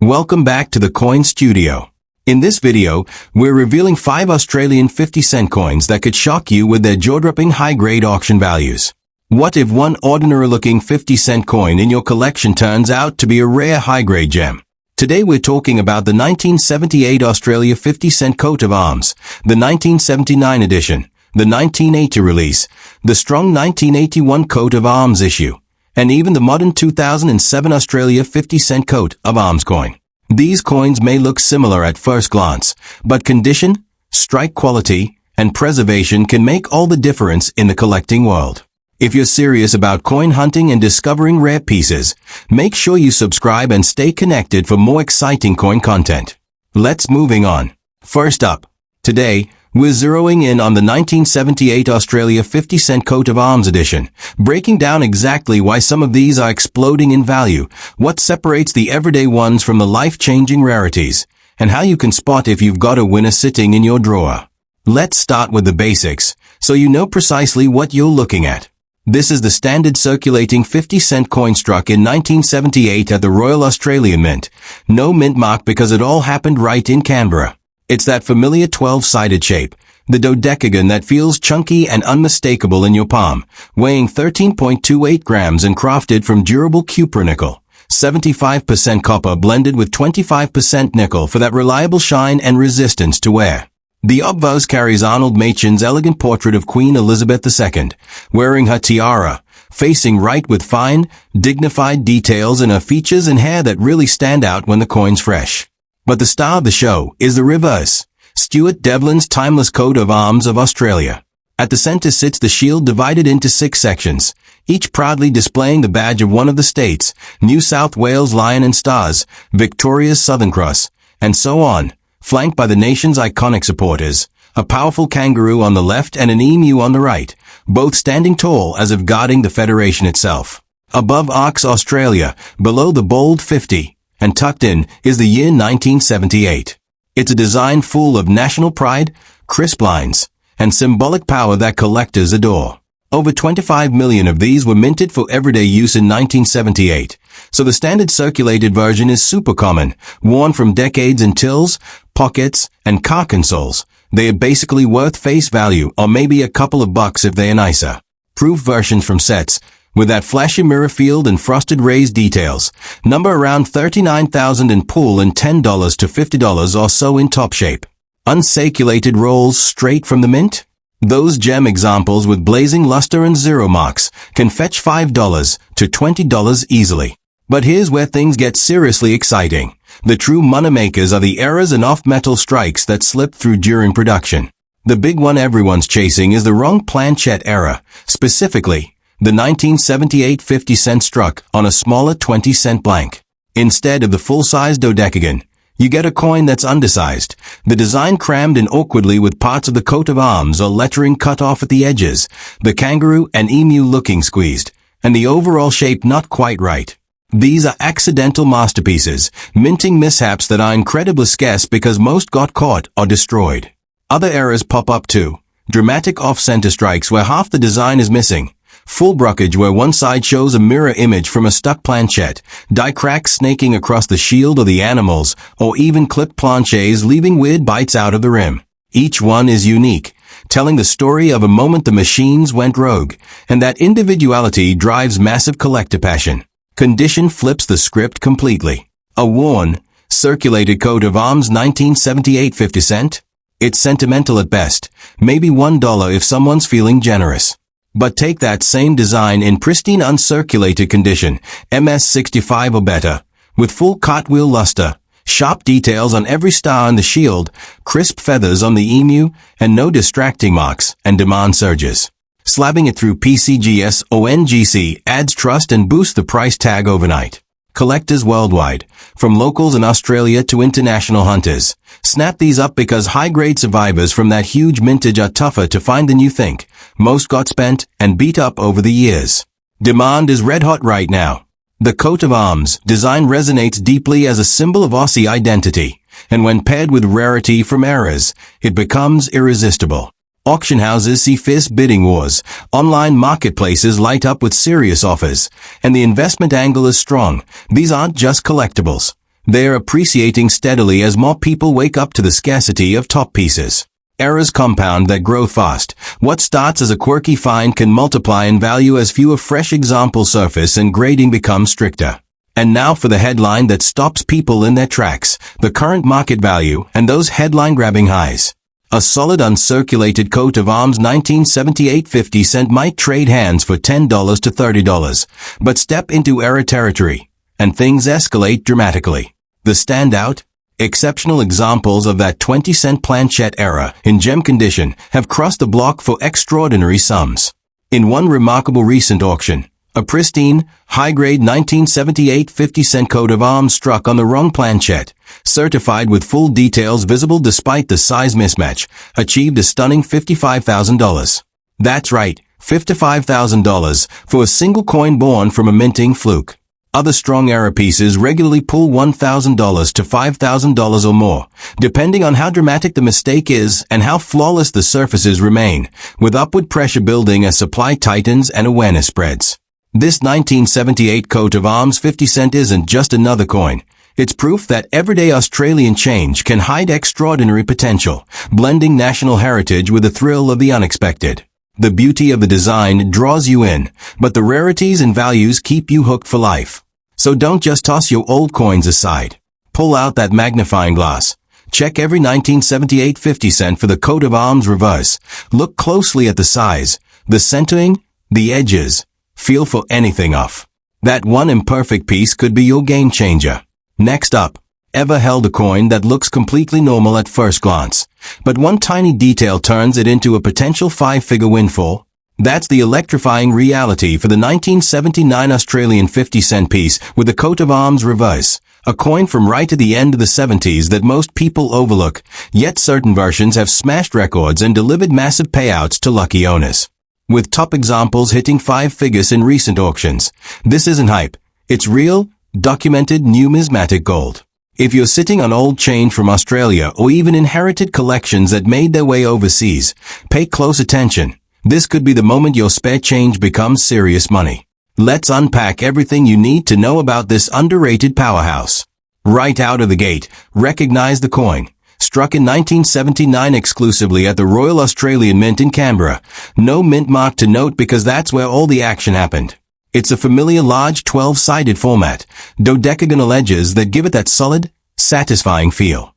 Welcome back to the Coin Studio. In this video, we're revealing 5 Australian 50-cent coins that could shock you with their jaw-dropping high-grade auction values. What if one ordinary-looking 50-cent coin in your collection turns out to be a rare high-grade gem? Today we're talking about the 1978 Australia 50-cent coat of arms, the 1979 edition, the 1980 release, the strong 1981 coat of arms issue, and even the modern 2007 Australia 50-cent coat of arms coin. These coins may look similar at first glance, but condition, strike quality, and preservation can make all the difference in the collecting world. If you're serious about coin hunting and discovering rare pieces, make sure you subscribe and stay connected for more exciting coin content. Let's moving on. First up, today, we're zeroing in on the 1978 Australia 50-cent coat of arms edition, breaking down exactly why some of these are exploding in value, what separates the everyday ones from the life-changing rarities, and how you can spot if you've got a winner sitting in your drawer. Let's start with the basics, so you know precisely what you're looking at. This is the standard circulating 50-cent coin struck in 1978 at the Royal Australian Mint. No mint mark because it all happened right in Canberra. It's that familiar 12-sided shape, the dodecagon that feels chunky and unmistakable in your palm, weighing 13.28 grams and crafted from durable cupronickel, 75% copper blended with 25% nickel for that reliable shine and resistance to wear. The obverse carries Arnold Machin's elegant portrait of Queen Elizabeth II, wearing her tiara, facing right with fine, dignified details in her features and hair that really stand out when the coin's fresh. But the star of the show is the reverse, Stuart Devlin's timeless coat of arms of Australia. At the center sits the shield divided into 6 sections, each proudly displaying the badge of one of the states, New South Wales Lion and Stars, Victoria's Southern Cross, and so on, flanked by the nation's iconic supporters, a powerful kangaroo on the left and an emu on the right, both standing tall as if guarding the Federation itself. Above arcs Australia, below the bold 50, and tucked in is the year 1978. It's a design full of national pride, crisp lines, and symbolic power that collectors adore. Over 25 million of these were minted for everyday use in 1978, so the standard circulated version is super common, worn from decades in tills, pockets, and car consoles. They are basically worth face value or maybe a couple of bucks if they are nicer. Proof versions from sets, with that flashy mirror field and frosted raised details, number around 39,000 in pool and $10 to $50 or so in top shape. Uncirculated rolls straight from the mint? Those gem examples with blazing luster and zero marks can fetch $5 to $20 easily. But here's where things get seriously exciting. The true moneymakers are the errors and off-metal strikes that slip through during production. The big one everyone's chasing is the wrong planchette error, specifically the 1978 50-cent struck on a smaller 20-cent blank. Instead of the full-size dodecagon, you get a coin that's undersized, the design crammed in awkwardly with parts of the coat of arms or lettering cut off at the edges, the kangaroo and emu looking squeezed, and the overall shape not quite right. These are accidental masterpieces, minting mishaps that are incredibly scarce because most got caught or destroyed. Other errors pop up too. Dramatic off-center strikes where half the design is missing. Full brokerage where one side shows a mirror image from a stuck planchette, die cracks snaking across the shield or the animals, or even clipped planchets leaving weird bites out of the rim. Each one is unique, telling the story of a moment the machines went rogue, and that individuality drives massive collector passion. Condition flips the script completely. A worn, circulated coat of arms 1978 50 cent? It's sentimental at best, maybe $1 if someone's feeling generous. But take that same design in pristine uncirculated condition, MS65 or better, with full cartwheel luster, sharp details on every star on the shield, crisp feathers on the emu, and no distracting marks and demand surges. Slabbing it through PCGS or NGC adds trust and boosts the price tag overnight. Collectors worldwide, from locals in Australia to international hunters, snap these up because high-grade survivors from that huge mintage are tougher to find than you think. Most got spent and beat up over the years. Demand is red-hot right now. The coat of arms design resonates deeply as a symbol of Aussie identity, and when paired with rarity from eras, it becomes irresistible. Auction houses see fierce bidding wars, online marketplaces light up with serious offers, and the investment angle is strong. These aren't just collectibles. They are appreciating steadily as more people wake up to the scarcity of top pieces. Errors compound that grow fast. What starts as a quirky find can multiply in value as fewer fresh examples surface and grading becomes stricter. And now for the headline that stops people in their tracks, the current market value and those headline-grabbing highs. A solid uncirculated coat of arms 1978 50-cent might trade hands for $10 to $30, but step into error territory, and things escalate dramatically. The standout? Exceptional examples of that 20-cent planchette era in gem condition have crossed the block for extraordinary sums. In one remarkable recent auction, a pristine, high-grade 1978 50-cent coat of arms struck on the wrong planchette, certified with full details visible despite the size mismatch, achieved a stunning $55,000. That's right, $55,000 for a single coin born from a minting fluke. Other strong error pieces regularly pull $1,000 to $5,000 or more, depending on how dramatic the mistake is and how flawless the surfaces remain, with upward pressure building as supply tightens and awareness spreads. This 1978 coat of arms 50 cent isn't just another coin. It's proof that everyday Australian change can hide extraordinary potential, blending national heritage with the thrill of the unexpected. The beauty of the design draws you in, but the rarities and values keep you hooked for life. So don't just toss your old coins aside. Pull out that magnifying glass. Check every 1978 50 cent for the coat of arms reverse. Look closely at the size, the centering, the edges. Feel for anything off. That one imperfect piece could be your game changer. Next up, ever held a coin that looks completely normal at first glance, but one tiny detail turns it into a potential 5-figure windfall? That's the electrifying reality for the 1979 Australian 50-cent piece with the coat of arms reverse, a coin from right at the end of the 70s that most people overlook, yet certain versions have smashed records and delivered massive payouts to lucky owners. With top examples hitting 5 figures in recent auctions. This isn't hype. It's real, documented numismatic gold. If you're sitting on old change from Australia or even inherited collections that made their way overseas, pay close attention. This could be the moment your spare change becomes serious money. Let's unpack everything you need to know about this underrated powerhouse. Right out of the gate, recognize the coin. Struck in 1979 exclusively at the Royal Australian Mint in Canberra. No mint mark to note because that's where all the action happened. It's a familiar large 12-sided format, dodecagonal edges that give it that solid, satisfying feel.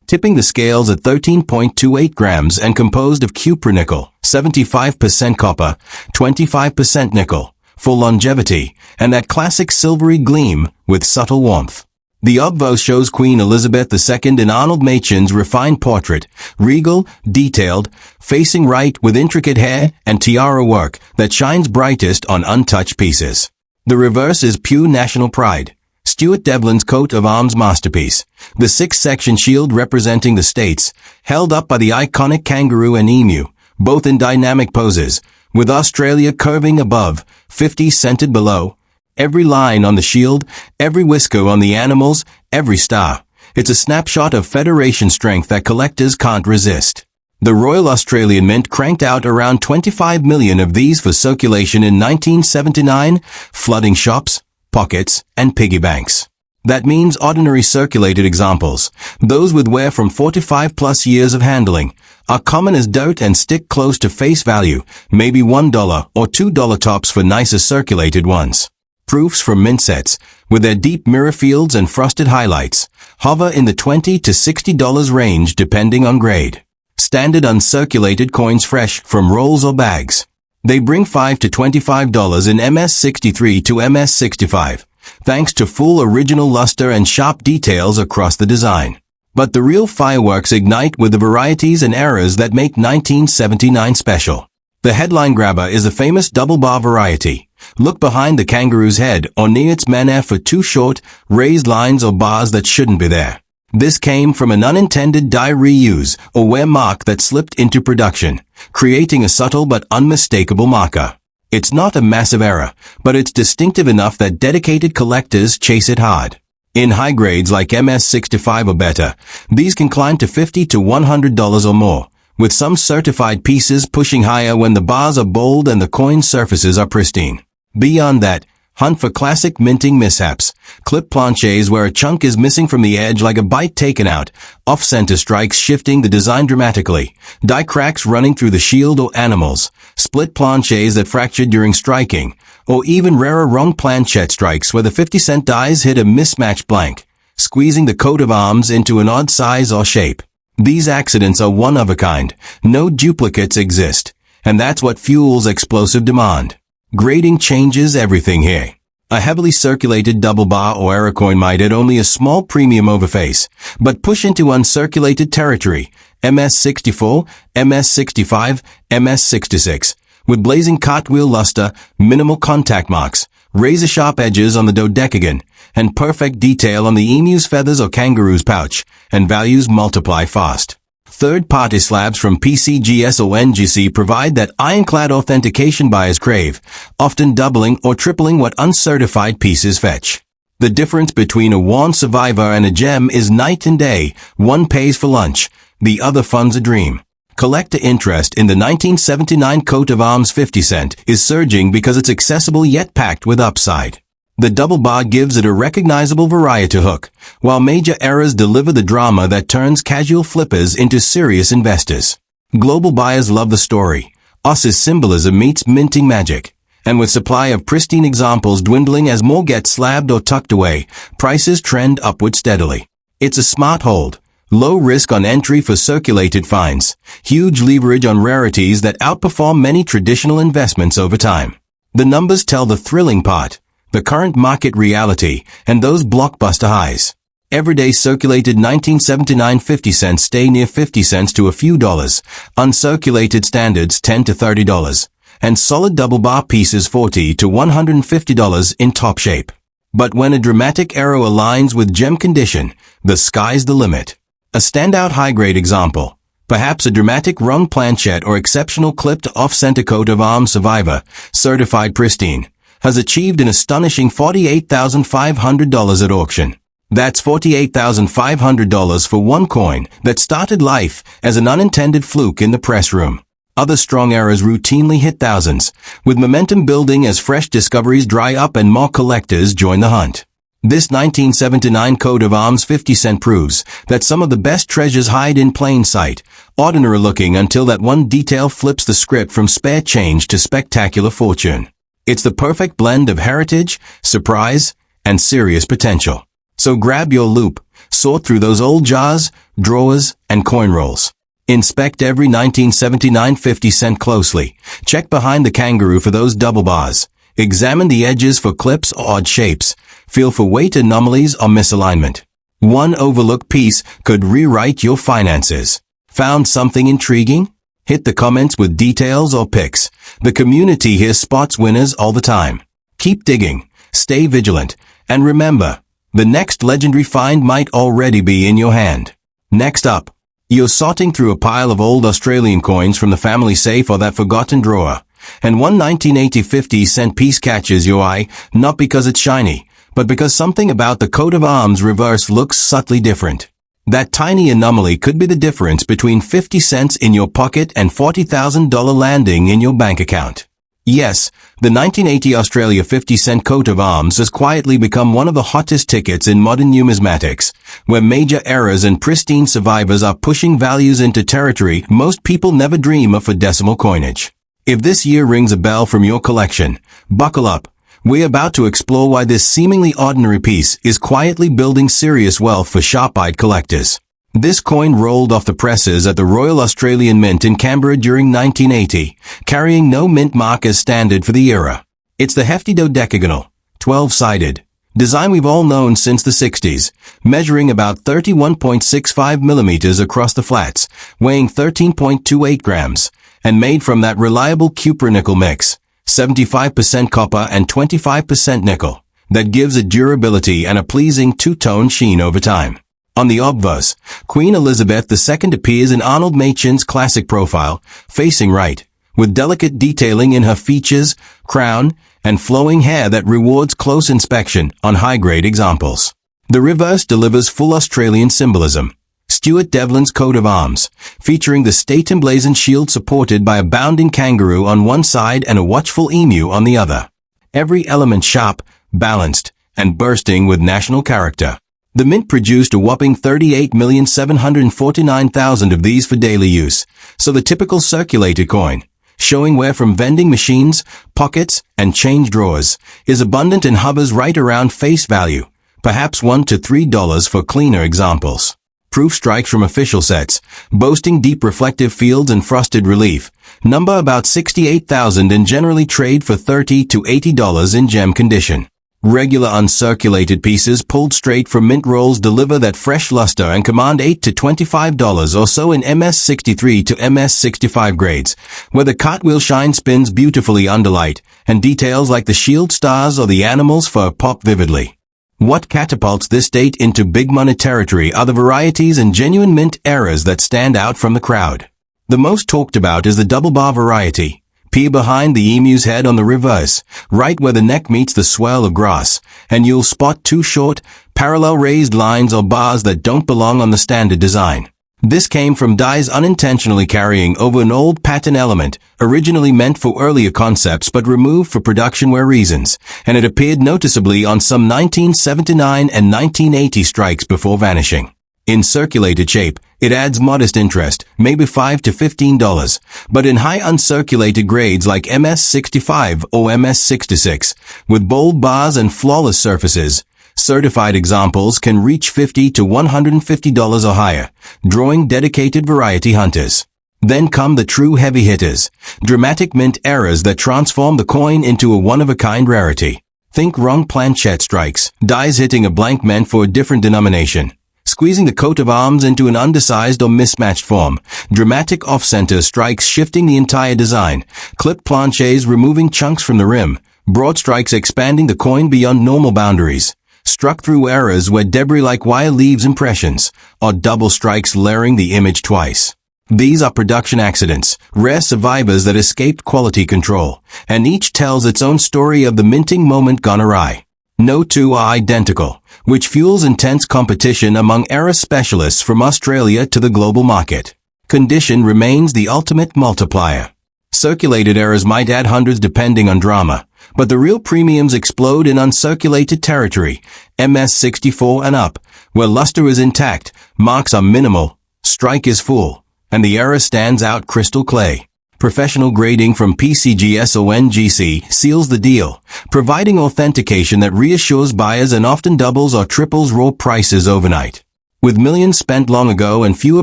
Tipping the scales at 13.28 grams and composed of cupronickel, 75% copper, 25% nickel, for longevity, and that classic silvery gleam with subtle warmth. The obverse shows Queen Elizabeth II in Arnold Machin's refined portrait, regal, detailed, facing right with intricate hair and tiara work that shines brightest on untouched pieces. The reverse is pure national pride. Stuart Devlin's coat of arms masterpiece, the 6-section shield representing the states, held up by the iconic kangaroo and emu, both in dynamic poses, with Australia curving above, 50 centered below. Every line on the shield, every whisker on the animals, every star. It's a snapshot of Federation strength that collectors can't resist. The Royal Australian Mint cranked out around 25 million of these for circulation in 1979, flooding shops, pockets, and piggy banks. That means ordinary circulated examples, those with wear from 4 to 5+ years of handling, are common as dirt and stick close to face value, maybe $1 or $2 tops for nicer circulated ones. Proofs from mint sets, with their deep mirror fields and frosted highlights, hover in the $20 to $60 range depending on grade. Standard uncirculated coins fresh from rolls or bags. They bring $5 to $25 in MS63 to MS65, thanks to full original luster and sharp details across the design. But the real fireworks ignite with the varieties and errors that make 1979 special. The headline grabber is a famous double bar variety. Look behind the kangaroo's head or near its manner for two short, raised lines or bars that shouldn't be there. This came from an unintended die reuse or wear mark that slipped into production, creating a subtle but unmistakable marker. It's not a massive error, but it's distinctive enough that dedicated collectors chase it hard. In high grades like MS65 or better, these can climb to $50 to $100 or more, with some certified pieces pushing higher when the bars are bold and the coin surfaces are pristine. Beyond that, Hunt for classic minting mishaps. Clip planches where a chunk is missing from the edge like a bite taken out. Off-center strikes shifting the design dramatically. Die cracks running through the shield or animals. Split planches that fractured during striking. Or even rarer wrong planchette strikes where the 50-cent dies hit a mismatched blank, squeezing the coat of arms into an odd size or shape. These accidents are one of a kind. No duplicates exist. And that's what fuels explosive demand. Grading changes everything here. A heavily circulated double bar or error coin might add only a small premium over face, but push into uncirculated territory, MS64, MS65, MS66, with blazing cartwheel luster, minimal contact marks, razor-sharp edges on the dodecagon, and perfect detail on the emu's feathers or kangaroo's pouch, and values multiply fast. Third-party slabs from PCGS or NGC provide that ironclad authentication buyers crave, often doubling or tripling what uncertified pieces fetch. The difference between a worn survivor and a gem is night and day. One pays for lunch, the other funds a dream. Collector interest in the 1979 coat of arms 50 cent is surging because it's accessible yet packed with upside. The double bar gives it a recognizable variety hook, while major errors deliver the drama that turns casual flippers into serious investors. Global buyers love the story. Us's symbolism meets minting magic. And with supply of pristine examples dwindling as more get slabbed or tucked away, prices trend upward steadily. It's a smart hold. Low risk on entry for circulated finds. Huge leverage on rarities that outperform many traditional investments over time. The numbers tell the thrilling part. The current market reality, and those blockbuster highs. Everyday circulated 1979 50 cents stay near 50 cents to a few dollars, uncirculated standards $10 to $30, and solid double bar pieces $40 to $150 in top shape. But when a dramatic arrow aligns with gem condition, the sky's the limit. A standout high-grade example, perhaps a dramatic rung planchette or exceptional clipped off-center coat of arms survivor, certified pristine, has achieved an astonishing $48,500 at auction. That's $48,500 for one coin that started life as an unintended fluke in the press room. Other strong errors routinely hit thousands, with momentum building as fresh discoveries dry up and more collectors join the hunt. This 1979 coat of arms 50 cent proves that some of the best treasures hide in plain sight, ordinary looking until that one detail flips the script from spare change to spectacular fortune. It's the perfect blend of heritage, surprise, and serious potential. So grab your loupe, sort through those old jars, drawers, and coin rolls. Inspect every 1979 50 cent closely. Check behind the kangaroo for those double bars. Examine the edges for clips or odd shapes. Feel for weight anomalies or misalignment. One overlooked piece could rewrite your finances. Found something intriguing? Hit the comments with details or pics. The community here spots winners all the time. Keep digging, stay vigilant, and remember, the next legendary find might already be in your hand. Next up, you're sorting through a pile of old Australian coins from the family safe or that forgotten drawer, and one 1980 50 cent piece catches your eye, not because it's shiny, but because something about the coat of arms reverse looks subtly different. That tiny anomaly could be the difference between 50 cents in your pocket and $40,000 landing in your bank account. Yes, the 1980 Australia 50 cent coat of arms has quietly become one of the hottest tickets in modern numismatics, where major errors and pristine survivors are pushing values into territory most people never dream of for decimal coinage. If this year rings a bell from your collection, buckle up. We're about to explore why this seemingly ordinary piece is quietly building serious wealth for sharp-eyed collectors. This coin rolled off the presses at the Royal Australian Mint in Canberra during 1980, carrying no mint mark as standard for the era. It's the hefty dodecagonal, 12-sided, design we've all known since the 60s, measuring about 31.65 millimeters across the flats, weighing 13.28 grams, and made from that reliable copper-nickel mix, 75% copper and 25% nickel, that gives it durability and a pleasing two-tone sheen over time. On the obverse, Queen Elizabeth II appears in Arnold Machin's classic profile, facing right, with delicate detailing in her features, crown, and flowing hair that rewards close inspection on high-grade examples. The reverse delivers full Australian symbolism. Stuart Devlin's coat of arms, featuring the state-emblazoned shield supported by a bounding kangaroo on one side and a watchful emu on the other. every element sharp, balanced, and bursting with national character. The Mint produced a whopping 38,749,000 of these for daily use, so the typical circulated coin, showing wear from vending machines, pockets, and change drawers, is abundant and hovers right around face value, perhaps $1 to $3 for cleaner examples. Proof strikes from official sets, boasting deep reflective fields and frosted relief, number about 68,000 and generally trade for $30 to $80 in gem condition. Regular uncirculated pieces pulled straight from mint rolls deliver that fresh luster and command $8 to $25 or so in MS63 to MS65 grades, where the cartwheel shine spins beautifully under light, and details like the shield stars or the animal's fur pop vividly. What catapults this date into big money territory are the varieties and genuine mint eras that stand out from the crowd. The most talked about is the double bar variety. Peer behind the emu's head on the reverse, right where the neck meets the swell of grass, and you'll spot two short, parallel raised lines or bars that don't belong on the standard design. This came from dies unintentionally carrying over an old pattern element, originally meant for earlier concepts but removed for production wear reasons, and it appeared noticeably on some 1979 and 1980 strikes before vanishing. In circulated shape, it adds modest interest, maybe $5 to $15, but in high uncirculated grades like MS65 or MS66, with bold bars and flawless surfaces, certified examples can reach $50 to $150 or higher, drawing dedicated variety hunters. Then come the true heavy hitters, dramatic mint eras that transform the coin into a one-of-a-kind rarity. Think wrong planchette strikes, dies hitting a blank meant for a different denomination, squeezing the coat of arms into an undersized or mismatched form, dramatic off-center strikes shifting the entire design, clipped planchets removing chunks from the rim, broad strikes expanding the coin beyond normal boundaries, struck through eras where debris-like wire leaves impressions, or double strikes layering the image twice. These are production accidents, rare survivors that escaped quality control, and each tells its own story of the minting moment gone awry. No two are identical, which fuels intense competition among era specialists from Australia to the global market. Condition remains the ultimate multiplier. Circulated eras might add hundreds depending on drama, but the real premiums explode in uncirculated territory, MS64 and up, where luster is intact, marks are minimal, strike is full, and the era stands out crystal clear. Professional grading from PCGS or NGC seals the deal, providing authentication that reassures buyers and often doubles or triples raw prices overnight. With millions spent long ago and fewer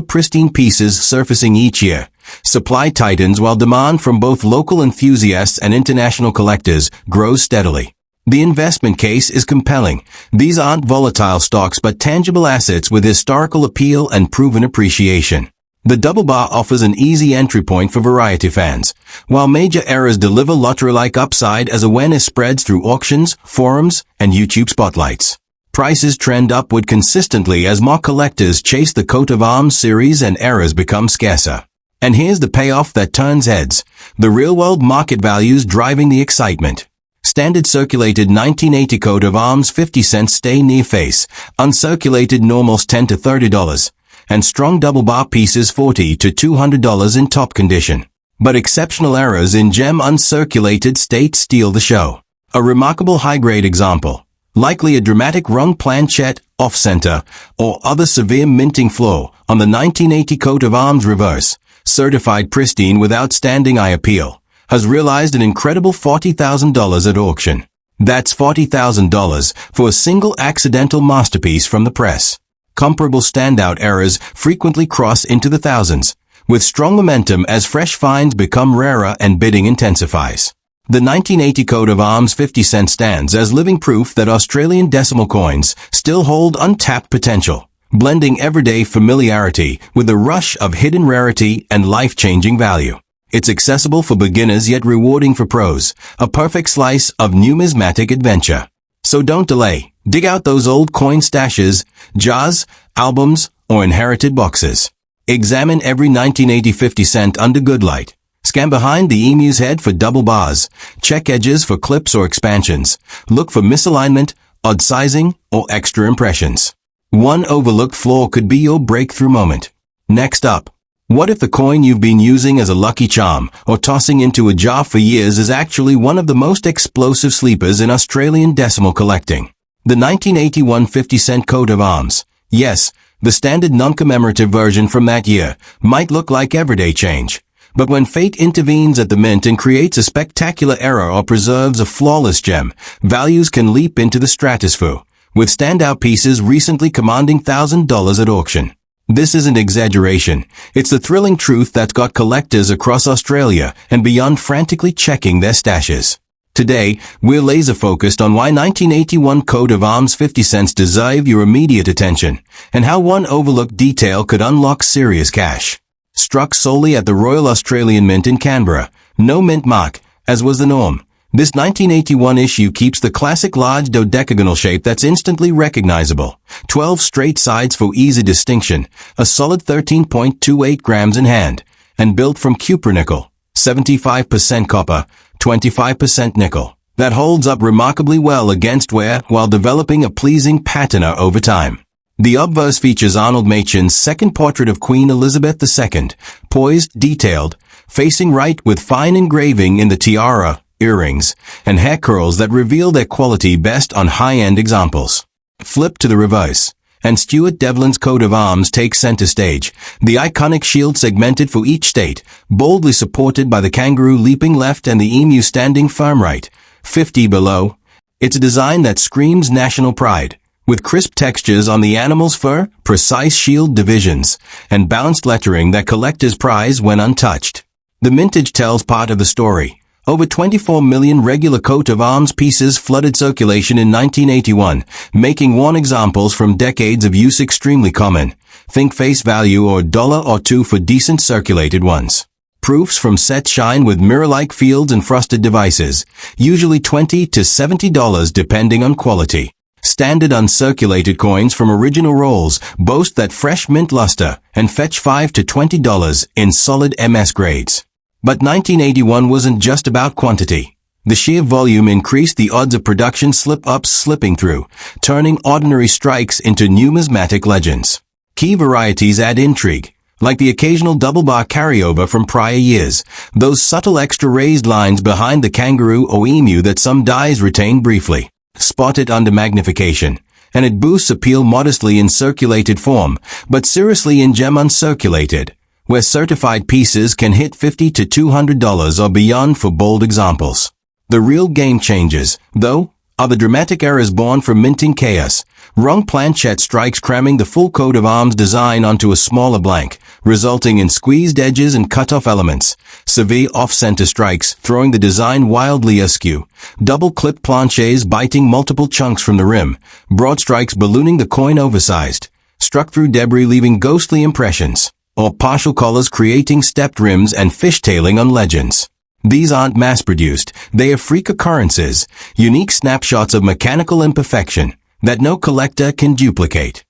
pristine pieces surfacing each year, supply tightens while demand from both local enthusiasts and international collectors grows steadily. The investment case is compelling. These aren't volatile stocks but tangible assets with historical appeal and proven appreciation. The double bar offers an easy entry point for variety fans, while major eras deliver lottery-like upside as awareness spreads through auctions, forums, and YouTube spotlights. Prices trend upward consistently as more collectors chase the coat of arms series and eras become scarcer. And here's the payoff that turns heads, the real-world market values driving the excitement. Standard circulated 1980 coat of arms 50 cents stay near face, uncirculated normals $10 to $30. And strong double bar pieces $40 to $200 in top condition. But exceptional errors in gem uncirculated state steal the show. A remarkable high-grade example, likely a dramatic wrong planchette, off-center, or other severe minting flaw on the 1980 coat of arms reverse, certified pristine with outstanding eye appeal, has realized an incredible $40,000 at auction. That's $40,000 for a single accidental masterpiece from the press. Comparable standout errors frequently cross into the thousands, with strong momentum as fresh finds become rarer and bidding intensifies. The 1980 coat of arms 50 cent stands as living proof that Australian decimal coins still hold untapped potential, blending everyday familiarity with a rush of hidden rarity and life-changing value. It's accessible for beginners yet rewarding for pros, a perfect slice of numismatic adventure. So don't delay. Dig out those old coin stashes, jars, albums, or inherited boxes. Examine every 1980 50 cent under good light. Scan behind the emu's head for double bars. Check edges for clips or expansions. Look for misalignment, odd sizing, or extra impressions. One overlooked flaw could be your breakthrough moment. Next up, What if the coin you've been using as a lucky charm or tossing into a jar for years is actually one of the most explosive sleepers in Australian decimal collecting? The 1981 50-cent coat of arms. Yes, the standard non-commemorative version from that year might look like everyday change. But when fate intervenes at the mint and creates a spectacular error or preserves a flawless gem, values can leap into the stratosphere, with standout pieces recently commanding $1,000 at auction. This isn't exaggeration. It's the thrilling truth that's got collectors across Australia and beyond frantically checking their stashes. Today, we're laser-focused on why 1981 coat of arms 50 cents deserve your immediate attention, and how one overlooked detail could unlock serious cash. Struck solely at the Royal Australian Mint in Canberra, no mint mark, as was the norm. This 1981 issue keeps the classic large dodecagonal shape that's instantly recognizable. 12 straight sides for easy distinction, a solid 13.28 grams in hand, and built from cupronickel, 75% copper, 25% nickel. That holds up remarkably well against wear while developing a pleasing patina over time. The obverse features Arnold Machin's second portrait of Queen Elizabeth II, poised, detailed, facing right with fine engraving in the tiara, earrings, and hair curls that reveal their quality best on high-end examples. Flip to the reverse, and Stuart Devlin's coat of arms takes center stage, the iconic shield segmented for each state, boldly supported by the kangaroo leaping left and the emu standing firm right, 50 below. It's a design that screams national pride, with crisp textures on the animal's fur, precise shield divisions, and balanced lettering that collectors prize when untouched. The mintage tells part of the story. Over 24 million regular coat of arms pieces flooded circulation in 1981, making worn examples from decades of use extremely common. Think face value or $1 or $2 for decent circulated ones. Proofs from sets shine with mirror-like fields and frosted devices, usually $20 to $70 depending on quality. Standard uncirculated coins from original rolls boast that fresh mint luster and fetch $5 to $20 in solid MS grades. But 1981 wasn't just about quantity. The sheer volume increased the odds of production slip-ups slipping through, turning ordinary strikes into numismatic legends. Key varieties add intrigue, like the occasional double-bar carryover from prior years, those subtle extra raised lines behind the kangaroo or emu that some dies retain briefly. Spot it under magnification, and it boosts appeal modestly in circulated form, but seriously in gem uncirculated, where certified pieces can hit $50 to $200 or beyond for bold examples. The real game changers, though, are the dramatic errors born from minting chaos. Wrong planchette strikes cramming the full coat of arms design onto a smaller blank, resulting in squeezed edges and cut-off elements. Severe off-center strikes, throwing the design wildly askew. Double-clipped planchets biting multiple chunks from the rim. Broad strikes ballooning the coin oversized. Struck through debris leaving ghostly impressions. Or partial collars creating stepped rims and fishtailing on legends. These aren't mass-produced, they are freak occurrences, unique snapshots of mechanical imperfection that no collector can duplicate.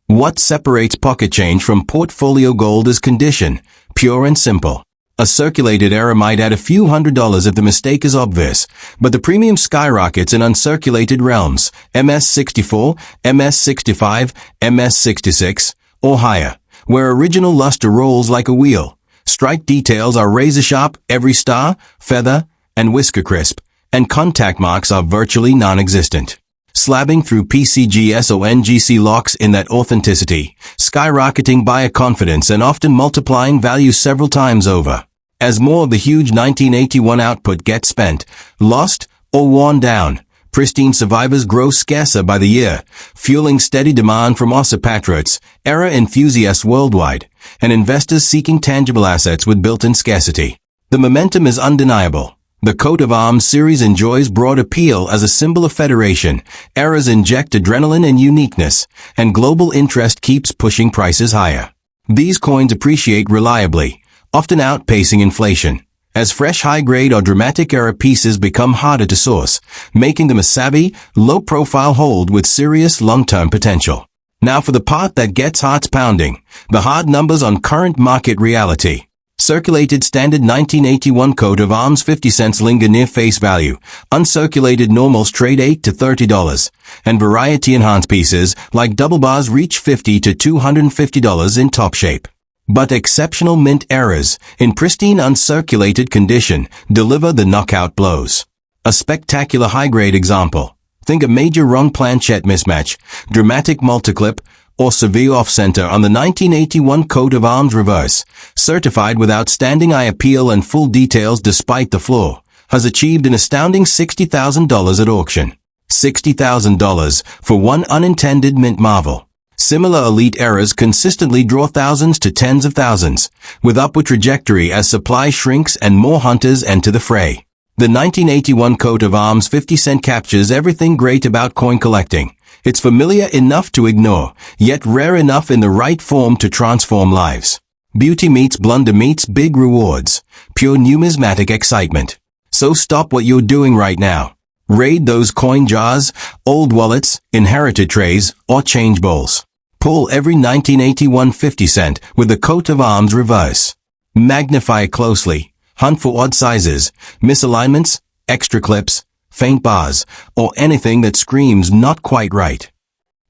What separates pocket change from portfolio gold is condition, pure and simple. A circulated error might add a few $100s if the mistake is obvious, but the premium skyrockets in uncirculated realms, MS64, MS65, MS66, or higher, where original luster rolls like a wheel. Strike details are razor-sharp, every star, feather, and whisker crisp, and contact marks are virtually non-existent. Slabbing through PCGS or NGC locks in that authenticity, skyrocketing buyer confidence and often multiplying value several times over. As more of the huge 1981 output gets spent, lost, or worn down, pristine survivors grow scarcer by the year, fueling steady demand from ossipatriots, era enthusiasts worldwide, and investors seeking tangible assets with built-in scarcity. The momentum is undeniable. The coat of arms series enjoys broad appeal as a symbol of federation, eras inject adrenaline and uniqueness, and global interest keeps pushing prices higher. These coins appreciate reliably, often outpacing inflation, as fresh high-grade or dramatic era pieces become harder to source, making them a savvy, low-profile hold with serious long-term potential. Now for the part that gets hearts pounding, the hard numbers on current market reality. Circulated standard 1981 coat of arms 50 cents linger near face value, uncirculated normals trade $8 to $30, and variety-enhanced pieces like double bars reach $50 to $250 in top shape. But exceptional mint errors, in pristine uncirculated condition, deliver the knockout blows. A spectacular high-grade example. Think a major wrong planchette mismatch, dramatic multiclip, or severe off-center on the 1981 coat of arms reverse, certified with outstanding eye appeal and full details despite the flaw, has achieved an astounding $60,000 at auction. $60,000 for one unintended mint marvel. Similar elite errors consistently draw thousands to tens of thousands, with upward trajectory as supply shrinks and more hunters enter the fray. The 1981 coat of arms 50-cent captures everything great about coin collecting. It's familiar enough to ignore, yet rare enough in the right form to transform lives. Beauty meets blunder meets big rewards. Pure numismatic excitement. So stop what you're doing right now. Raid those coin jars, old wallets, inherited trays, or change bowls. Pull every 1981 50-cent with the coat of arms reverse. Magnify closely. Hunt for odd sizes, misalignments, extra clips, faint bars, or anything that screams not quite right.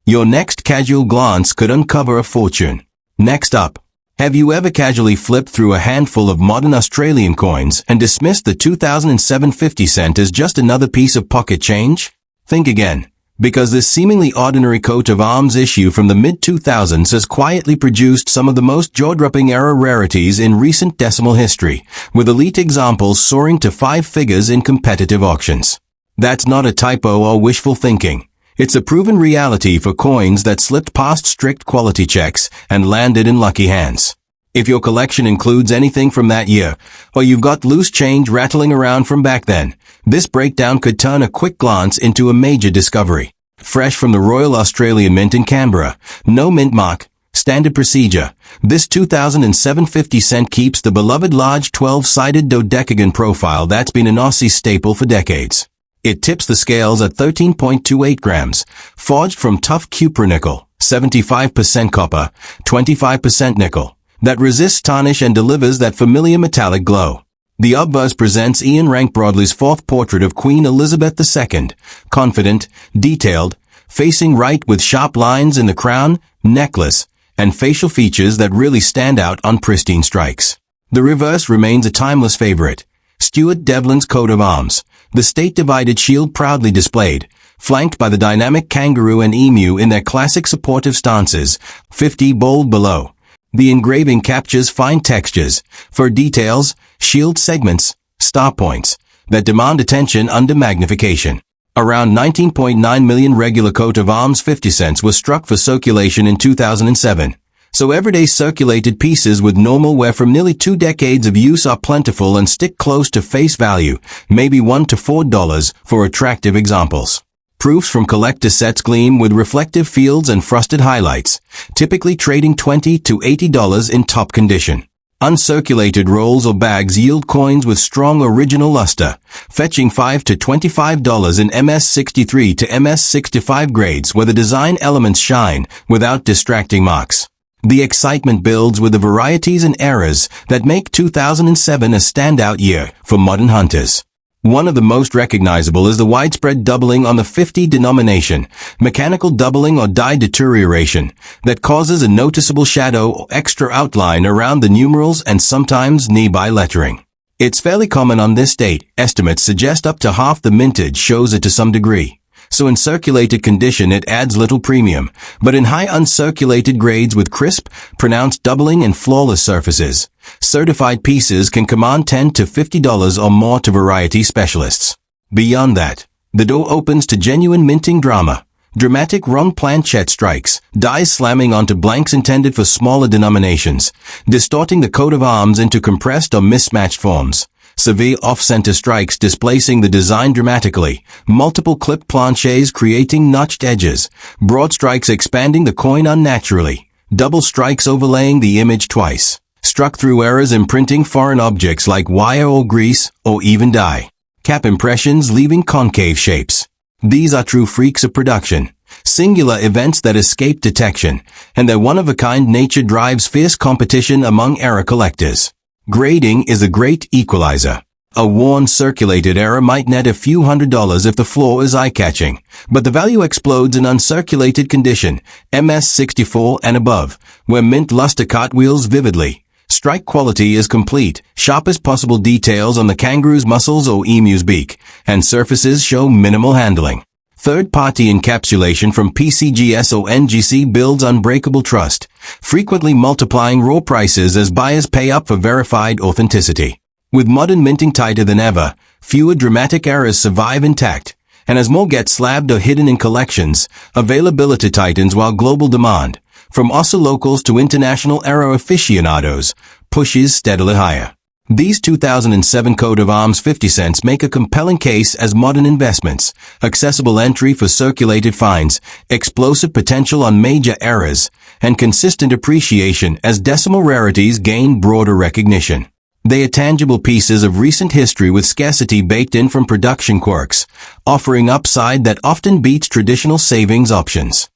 Your next casual glance could uncover a fortune. Next up, have you ever casually flipped through a handful of modern Australian coins and dismissed the 2007 50-cent as just another piece of pocket change? Think again, because this seemingly ordinary coat of arms issue from the mid-2000s has quietly produced some of the most jaw-dropping era rarities in recent decimal history, with elite examples soaring to 5 figures in competitive auctions. That's not a typo or wishful thinking. It's a proven reality for coins that slipped past strict quality checks and landed in lucky hands. If your collection includes anything from that year, or you've got loose change rattling around from back then, this breakdown could turn a quick glance into a major discovery. Fresh from the Royal Australian Mint in Canberra, no mint mark, standard procedure, this 2007 50-cent keeps the beloved large 12-sided dodecagon profile that's been an Aussie staple for decades. It tips the scales at 13.28 grams, forged from tough cupronickel, 75% copper, 25% nickel, that resists tarnish and delivers that familiar metallic glow. The obverse presents Ian Rank Broadley's fourth portrait of Queen Elizabeth II, confident, detailed, facing right with sharp lines in the crown, necklace, and facial features that really stand out on pristine strikes. The reverse remains a timeless favorite. Stuart Devlin's coat of arms, the state-divided shield proudly displayed, flanked by the dynamic kangaroo and emu in their classic supportive stances, 50 bold below. The engraving captures fine textures, fur details, shield segments, star points, that demand attention under magnification. Around 19.9 million regular coat of arms 50 cents were struck for circulation in 2007. So everyday circulated pieces with normal wear from nearly 2 decades of use are plentiful and stick close to face value, maybe $1 to $4 for attractive examples. Proofs from collector sets gleam with reflective fields and frosted highlights, typically trading $20 to $80 in top condition. Uncirculated rolls or bags yield coins with strong original luster, fetching $5 to $25 in MS63 to MS65 grades where the design elements shine without distracting marks. The excitement builds with the varieties and errors that make 2007 a standout year for modern hunters. One of the most recognizable is the widespread doubling on the 50 denomination, mechanical doubling or die deterioration, that causes a noticeable shadow or extra outline around the numerals and sometimes nearby lettering. It's fairly common on this date. Estimates suggest up to half the mintage shows it to some degree. So in circulated condition it adds little premium, but in high uncirculated grades with crisp, pronounced doubling and flawless surfaces, certified pieces can command $10 to $50 or more to variety specialists. Beyond that, the door opens to genuine minting drama. Dramatic wrong planchette strikes, dies slamming onto blanks intended for smaller denominations, distorting the coat of arms into compressed or mismatched forms. Severe off-center strikes displacing the design dramatically, multiple clipped planchets creating notched edges, broad strikes expanding the coin unnaturally, double strikes overlaying the image twice, struck through errors imprinting foreign objects like wire or grease, or even dye. Cap impressions leaving concave shapes. These are true freaks of production, singular events that escape detection, and their one-of-a-kind nature drives fierce competition among error collectors. Grading is a great equalizer. A worn circulated error might net a few $100s if the flaw is eye-catching, but the value explodes in uncirculated condition, MS64 and above, where mint luster cartwheels vividly. Strike quality is complete, sharpest possible details on the kangaroo's muscles or emu's beak, and surfaces show minimal handling. Third-party encapsulation from PCGS or NGC builds unbreakable trust, frequently multiplying raw prices as buyers pay up for verified authenticity. With modern minting tighter than ever, fewer dramatic errors survive intact, and as more get slabbed or hidden in collections, availability tightens while global demand, from locals to international error aficionados, pushes steadily higher. These 2007 coat of arms 50 cents make a compelling case as modern investments, accessible entry for circulated finds, explosive potential on major errors, and consistent appreciation as decimal rarities gain broader recognition. They are tangible pieces of recent history with scarcity baked in from production quirks, offering upside that often beats traditional savings options.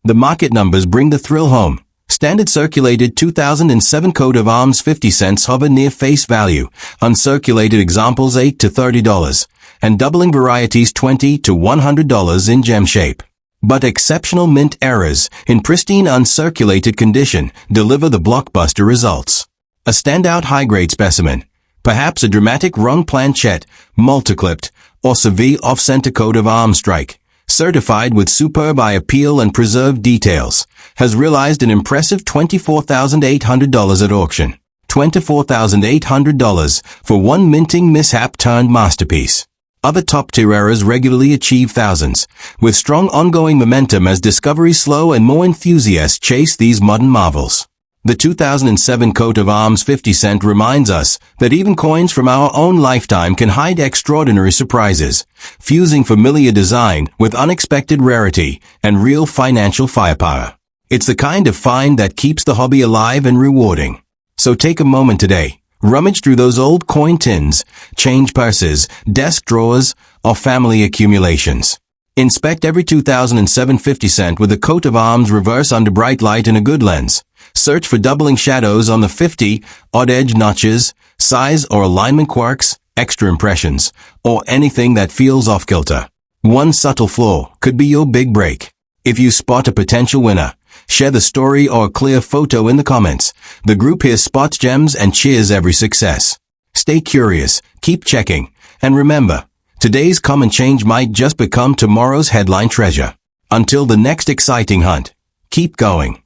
The market numbers bring the thrill home. Standard circulated 2007 coat of arms 50 cents hover near face value, uncirculated examples $8 to $30, and doubling varieties $20 to $100 in gem shape. But exceptional mint errors, in pristine uncirculated condition, deliver the blockbuster results. A standout high-grade specimen, perhaps a dramatic rung planchette, multiclipped, or severe off-center coat of arms strike, certified with superb eye appeal and preserved details, has realized an impressive $24,800 at auction. $24,800 for one minting mishap turned masterpiece. Other top-tier errors regularly achieve thousands, with strong ongoing momentum as discoveries slow and more enthusiasts chase these modern marvels. The 2007 coat of arms 50 cent reminds us that even coins from our own lifetime can hide extraordinary surprises, fusing familiar design with unexpected rarity and real financial firepower. It's the kind of find that keeps the hobby alive and rewarding. So take a moment today, rummage through those old coin tins, change purses, desk drawers, or family accumulations. Inspect every 2007 50 cent with a coat of arms reverse under bright light and a good lens. Search for doubling shadows on the 50, odd edge notches, size or alignment quirks, extra impressions, or anything that feels off-kilter. One subtle flaw could be your big break. If you spot a potential winner, share the story or a clear photo in the comments. The group here spots gems and cheers every success. Stay curious, keep checking, and remember, today's common change might just become tomorrow's headline treasure. Until the next exciting hunt, keep going.